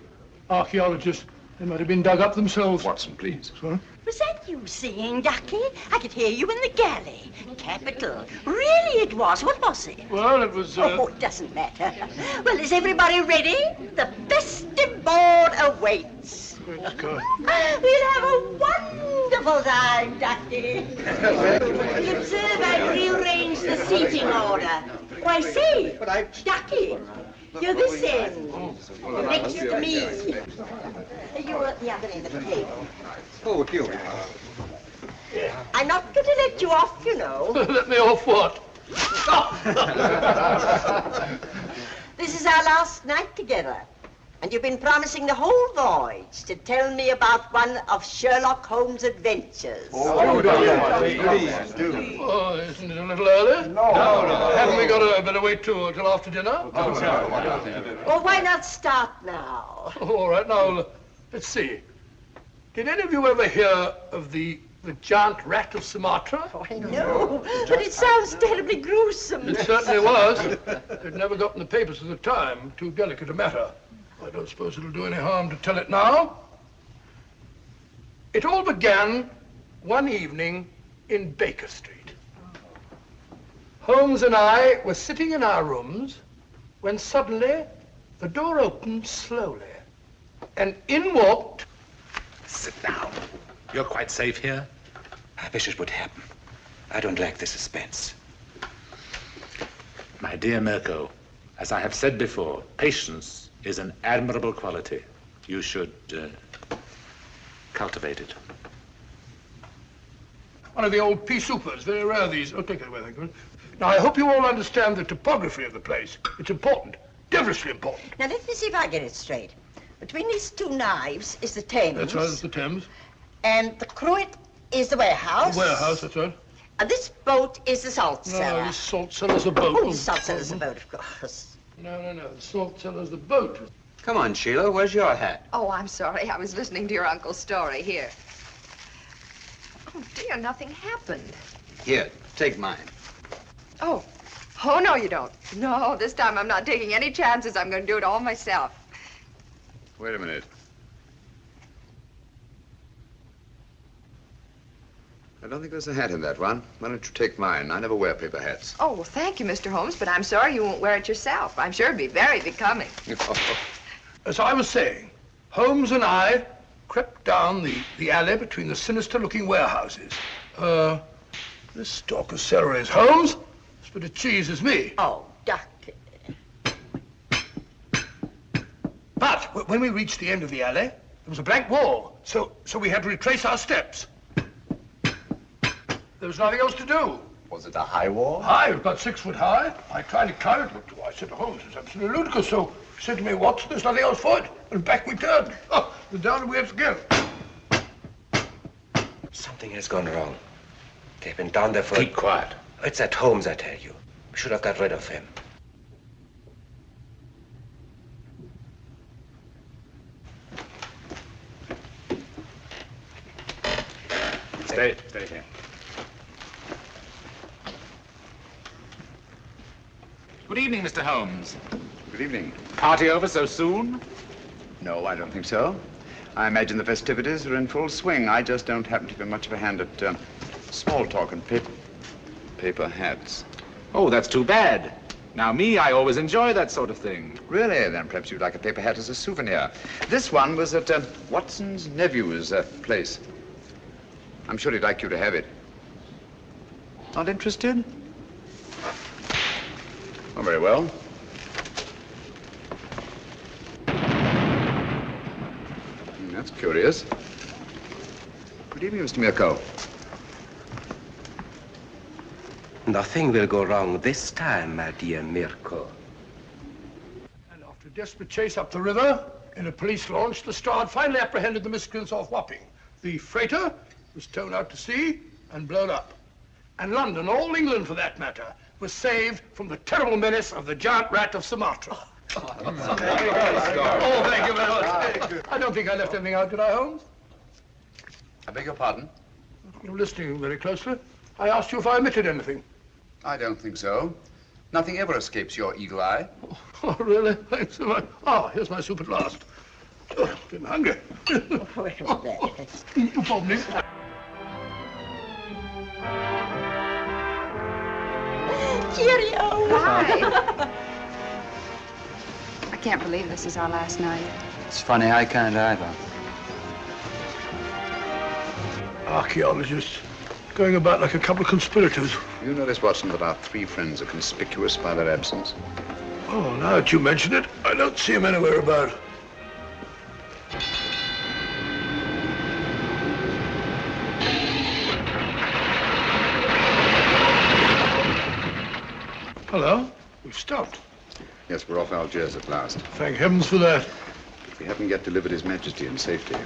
archaeologists. They might have been dug up themselves. Watson, please. Sorry? Was that you singing, Ducky? I could hear you in the galley. Capital. Really it was. What was it? Well, it was... Oh, it doesn't matter. Well, is everybody ready? The festive board awaits. Good God. We'll have a wonderful time, Ducky. You observe I've rearranged the seating order. Why, say, Ducky, you're this end. Next to me. You're at the other end of the table. Oh, here we are. I'm not going to let you off, you know. Let me off what? This is our last night together. And you've been promising the whole voyage to tell me about one of Sherlock Holmes' adventures. Oh, please do. Oh, isn't it a little early? No. Haven't we got a better wait till after dinner? Well, why not start now? All right, now, let's see. Did any of you ever hear of the giant rat of Sumatra? Oh, I know, but it sounds terribly gruesome. It certainly was. It never got in the papers at the time. Too delicate a matter. I don't suppose it'll do any harm to tell it now. It all began one evening in Baker Street. Holmes and I were sitting in our rooms when suddenly the door opened slowly and in walked... Sit down. You're quite safe here? I wish it would happen. I don't like the suspense. My dear Mirko, as I have said before, patience is an admirable quality. You should cultivate it. One of the old pea soupers, very rare these. Oh, take it away, thank you. Now, I hope you all understand the topography of the place. It's important, devilishly important. Now, let me see if I get it straight. Between these 2 knives is the Thames. That's right, it's the Thames. And the cruet is the warehouse. The warehouse, that's right. And this boat is the salt cellar. No, the salt cellar's a boat. Oh, the salt cellar's a boat, of course. No. The salt cellar's the boat. Come on, Sheila, where's your hat? Oh, I'm sorry. I was listening to your uncle's story. Here. Oh, dear, nothing happened. Here, take mine. Oh. Oh, no, you don't. No, this time I'm not taking any chances. I'm going to do it all myself. Wait a minute. I don't think there's a hat in that one. Why don't you take mine? I never wear paper hats. Oh, well, thank you, Mr. Holmes, but I'm sorry you won't wear it yourself. I'm sure it'd be very becoming. As I was saying, Holmes and I crept down the alley between the sinister-looking warehouses. This stalk of celery is Holmes. This bit of cheese is me. Oh, Doctor. But when we reached the end of the alley, there was a blank wall, so we had to retrace our steps. There was nothing else to do. Was it a high wall? High, it was about 6 foot high. I tried to climb it, but I said to Holmes, it's absolutely ludicrous. So he said to me, Watson, there's nothing else for it. And back we turned. Oh, and down we went again. Something has gone wrong. They've been down there for... Keep quiet. It's that Holmes, I tell you. We should have got rid of him. Stay here. Good evening, Mr. Holmes. Good evening. Party over so soon? No, I don't think so. I imagine the festivities are in full swing. I just don't happen to be much of a hand at small talk and paper hats. Oh, that's too bad. Now, I always enjoy that sort of thing. Really? Then perhaps you'd like a paper hat as a souvenir. This one was at Watson's nephew's place. I'm sure he'd like you to have it. Not interested? Oh, very well. That's curious. Good evening, Mr. Mirko. Nothing will go wrong this time, my dear Mirko. And after a desperate chase up the river in a police launch, the Strad finally apprehended the miscreants off Wapping. The freighter was towed out to sea and blown up. And London, all England for that matter, was saved from the terrible menace of the giant rat of Sumatra. Oh, thank you very much. I don't think I left anything out, did I, Holmes? I beg your pardon? You're listening very closely. I asked you if I omitted anything. I don't think so. Nothing ever escapes your eagle eye. Oh, really? Thanks so much. Ah, here's my soup at last. Oh, getting hungry. Pardon me. Cheerio! Hi. I can't believe this is our last night. It's funny, I can't either. Archaeologists going about like a couple of conspirators. You notice, Watson, that our three friends are conspicuous by their absence? Oh, now that you mention it, I don't see him anywhere about. Hello? We've stopped. Yes, we're off Algiers at last. Thank heavens for that. We haven't yet delivered His Majesty in safety.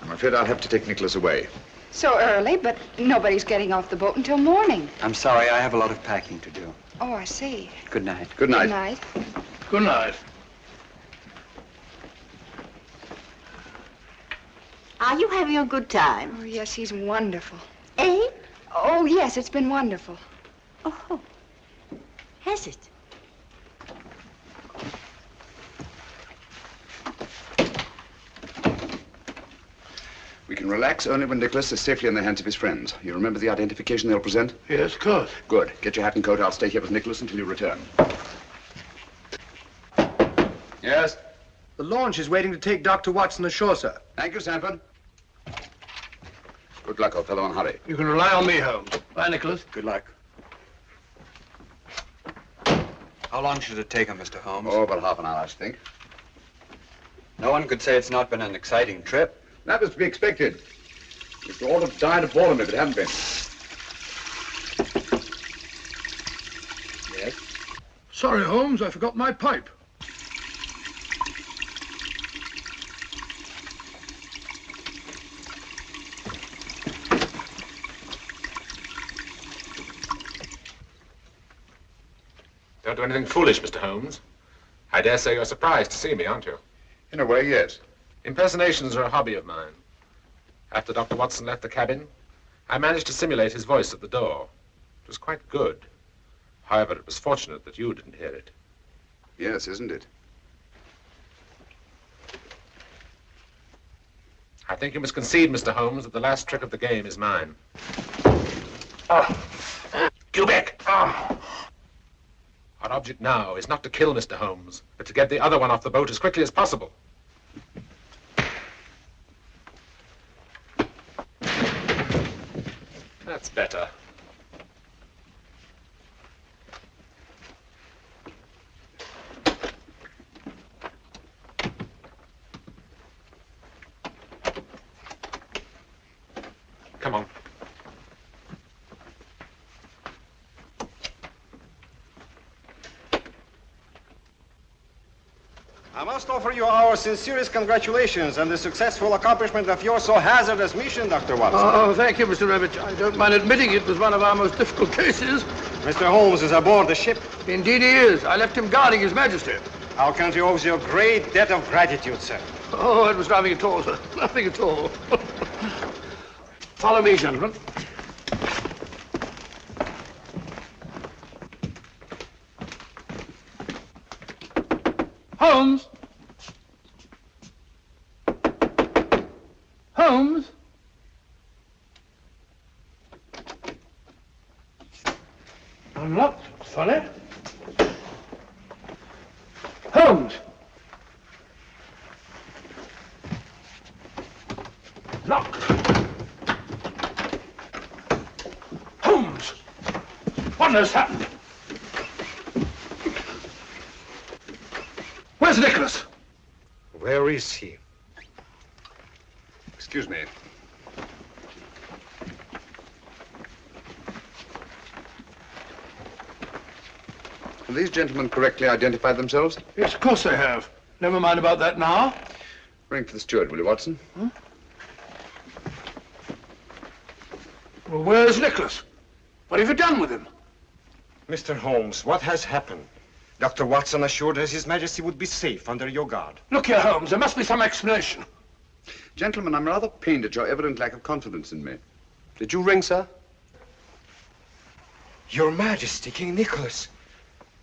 I'm afraid I'll have to take Nicholas away. So early, but nobody's getting off the boat until morning. I'm sorry, I have a lot of packing to do. Oh, I see. Good night. Good night. Good night. Good night. Are you having a good time? Oh, yes, he's wonderful. Eh? Oh, yes, it's been wonderful. Oh, has it? We can relax only when Nicholas is safely in the hands of his friends. You remember the identification they'll present? Yes, of course. Good. Get your hat and coat. I'll stay here with Nicholas until you return. Yes? The launch is waiting to take Dr. Watson ashore, sir. Thank you, Sanford. Good luck, old fellow, and hurry. You can rely on me, Holmes. Bye, Nicholas. Good luck. How long should it take him, Mr. Holmes? Oh, about half an hour, I should think. No one could say it's not been an exciting trip. That was to be expected. We'd all have died of boredom if it hadn't been. Yes? Sorry, Holmes, I forgot my pipe. Don't do anything foolish, Mr. Holmes. I dare say you're surprised to see me, aren't you? In a way, yes. Impersonations are a hobby of mine. After Dr. Watson left the cabin, I managed to simulate his voice at the door. It was quite good. However, it was fortunate that you didn't hear it. Yes, isn't it? I think you must concede, Mr. Holmes, that the last trick of the game is mine. Quebec! Our object now is not to kill Mr. Holmes, but to get the other one off the boat as quickly as possible. That's better. Come on. I must offer you our sincerest congratulations on the successful accomplishment of your so hazardous mission, Dr. Watson. Oh, thank you, Mr. Revich. I don't mind admitting it was one of our most difficult cases. Mr. Holmes is aboard the ship. Indeed he is. I left him guarding His Majesty. Our country owes you a great debt of gratitude, sir. Oh, it was nothing at all, sir. Nothing at all. Follow me, gentlemen. Holmes! Holmes! Unlocked. Funny. Holmes! Locked. Holmes! What has happened? Where's Nicholas? Where is he? Excuse me. Have these gentlemen correctly identified themselves? Yes, of course they have. Never mind about that now. Ring for the steward, will you, Watson? Well, where's Nicholas? What have you done with him? Mr. Holmes, what has happened? Dr. Watson assured us His Majesty would be safe under your guard. Look here, Holmes, there must be some explanation. Gentlemen, I'm rather pained at your evident lack of confidence in me. Did you ring, sir? Your Majesty, King Nicholas.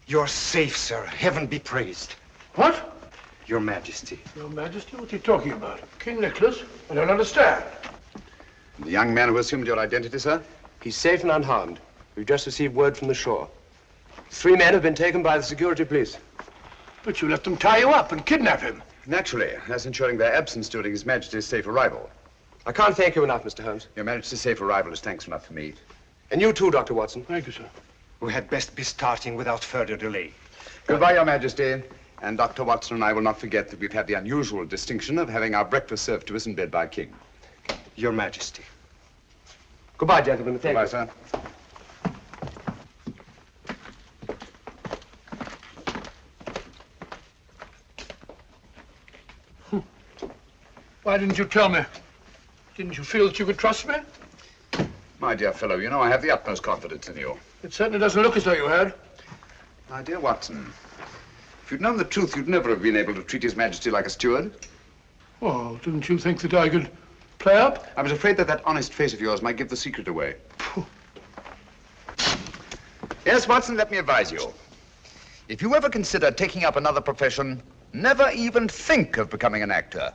You're safe, sir. Heaven be praised. What? Your Majesty. Your Majesty? What are you talking about? King Nicholas? I don't understand. The young man who assumed your identity, sir? He's safe and unharmed. We've just received word from the shore. 3 men have been taken by the security police. But you let them tie you up and kidnap him. Naturally, as ensuring their absence during His Majesty's safe arrival. I can't thank you enough, Mr. Holmes. Your Majesty's safe arrival is thanks enough for me. And you too, Dr. Watson. Thank you, sir. We had best be starting without further delay. Goodbye, Your Majesty. And Dr. Watson and I will not forget that we've had the unusual distinction of having our breakfast served to us in bed by a king. Your Majesty. Goodbye, gentlemen. Thank Goodbye, you. sir. Why didn't you tell me? Didn't you feel that you could trust me? My dear fellow, you know I have the utmost confidence in you. It certainly doesn't look as though you had. My dear Watson, if you'd known the truth, you'd never have been able to treat His Majesty like a steward. Oh, didn't you think that I could play up? I was afraid that that honest face of yours might give the secret away. Yes, Watson, let me advise you. If you ever consider taking up another profession, never even think of becoming an actor.